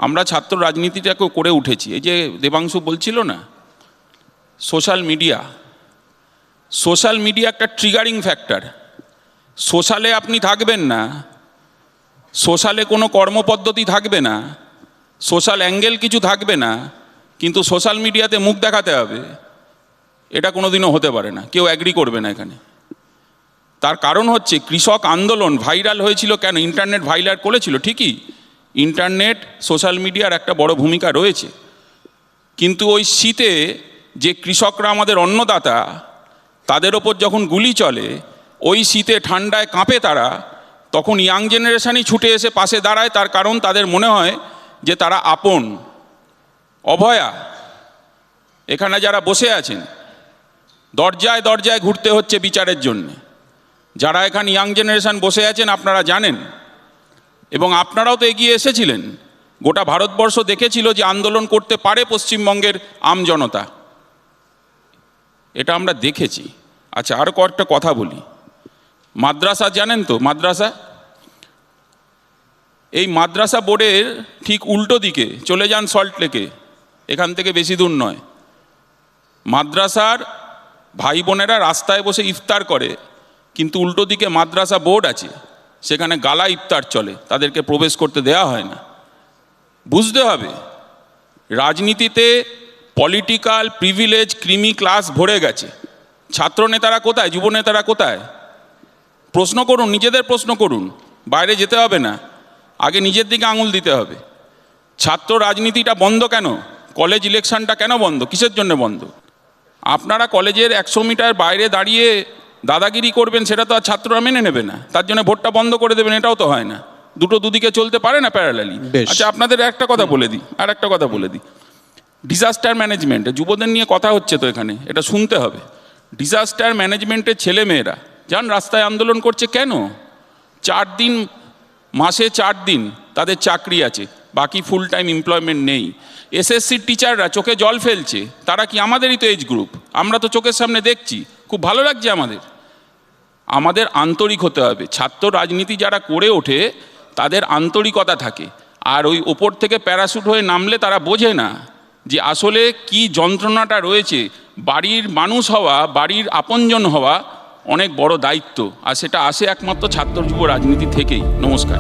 আমরা ছাত্র রাজনীতিটাকে করে উঠেছি। এই যে দেবাংশু বলছিল না, সোশ্যাল মিডিয়া একটা ট্রিগারিং ফ্যাক্টর। সোশ্যালে আপনি থাকবেন না, সোশ্যালে কোনো কর্মপদ্ধতি থাকবে না, সোশ্যাল অ্যাঙ্গেল কিছু থাকবে না, কিন্তু সোশ্যাল মিডিয়াতে মুখ দেখাতে হবে, এটা কোনোদিনও হতে পারে না। কেউ অ্যাগ্রি করবে না এখানে। তার কারণ হচ্ছে কৃষক আন্দোলন ভাইরাল হয়েছিল কেন? ইন্টারনেট ভাইরাল করেছিল ঠিকই, ইন্টারনেট সোশ্যাল মিডিয়ার একটা বড় ভূমিকা রয়েছে, কিন্তু ওই শীতে যে কৃষকরা আমাদের অন্নদাতা, তাদের ওপর যখন গুলি চলে, ওই শীতে ঠান্ডায় কাঁপে তারা, তখন ইয়াং জেনারেশনই ছুটে এসে পাশে দাঁড়ায়। তার কারণ তাদের মনে হয় যে তারা আপন। অভয়া এখানে যারা বসে আছেন, দরজায় দরজায় ঘুরতে হচ্ছে বিচারের জন্য। যারা এখানে ইয়াং জেনারেশন বসে আছেন আপনারা জানেন, এবং আপনারাও তো এগিয়ে এসেছিলেন। গোটা ভারতবর্ষ দেখেছিল যে আন্দোলন করতে পারে পশ্চিমবঙ্গের আমজনতা, এটা আমরা দেখেছি। আচ্ছা, আরও কয়েকটা কথা বলি। মাদ্রাসা জানেন তো, মাদ্রাসা, এই মাদ্রাসা বোর্ডের ঠিক উল্টো দিকে চলে যান সল্টলেকে, এখান থেকে বেশি দূর নয়। মাদ্রাসার ভাই বোনেরা রাস্তায় বসে ইফতার করে, কিন্তু উল্টো দিকে মাদ্রাসা বোর্ড আছে, সেখানে গালা ইফতার চলে, তাদেরকে প্রবেশ করতে দেওয়া হয় না। বুঝতে হবে, রাজনীতিতে পলিটিক্যাল প্রিভিলেজ ক্রিমি ক্লাস ভরে গেছে। ছাত্র নেতারা কোথায়, যুব নেতারা কোথায়? প্রশ্ন করুন, নিজেদের প্রশ্ন করুন, বাইরে যেতে হবে না, আগে নিজের দিকে আঙুল দিতে হবে। ছাত্র রাজনীতিটা বন্ধ কেন? কলেজ ইলেকশনটা কেন বন্ধ? কিসের জন্য বন্ধ? আপনারা কলেজের 100 মিটার বাইরে দাঁড়িয়ে দাদাগিরি করবেন, সেটা তো আর ছাত্ররা মেনে নেবে না। তার জন্য ভোটটা বন্ধ করে দেবেন, এটাও তো হয় না। দুটো দুদিকে চলতে পারে না প্যারালালি। আচ্ছা, আপনাদের একটা কথা বলে দিই, আর একটা কথা বলে দিই। ডিজাস্টার ম্যানেজমেন্ট, যুবদের নিয়ে কথা হচ্ছে তো এখানে, এটা শুনতে হবে। ডিজাস্টার ম্যানেজমেন্টের ছেলেমেয়েরা যান রাস্তায় আন্দোলন করছে কেন? 4 দিন, মাসে 4 দিন তাদের চাকরি আছে, বাকি ফুল টাইম এমপ্লয়মেন্ট নেই। এসএসসির টিচাররা চোখে জল ফেলছে, তারা কি আমাদেরই তো এজ গ্রুপ? আমরা তো চোখের সামনে দেখছি, খুব ভালো লাগছে আমাদের আন্তরিক হতে হবে। ছাত্র রাজনীতি যারা করে ওঠে তাদের আন্তরিকতা থাকে, আর ওই ওপর থেকে প্যারাশুট হয়ে নামলে তারা বোঝে না যে আসলে কি যন্ত্রণাটা রয়েছে। বাড়ির মানুষ হওয়া, বাড়ির আপনজন হওয়া অনেক বড় দায়িত্ব, আর সেটা আসে একমাত্র ছাত্র যুব রাজনীতি থেকেই। নমস্কার।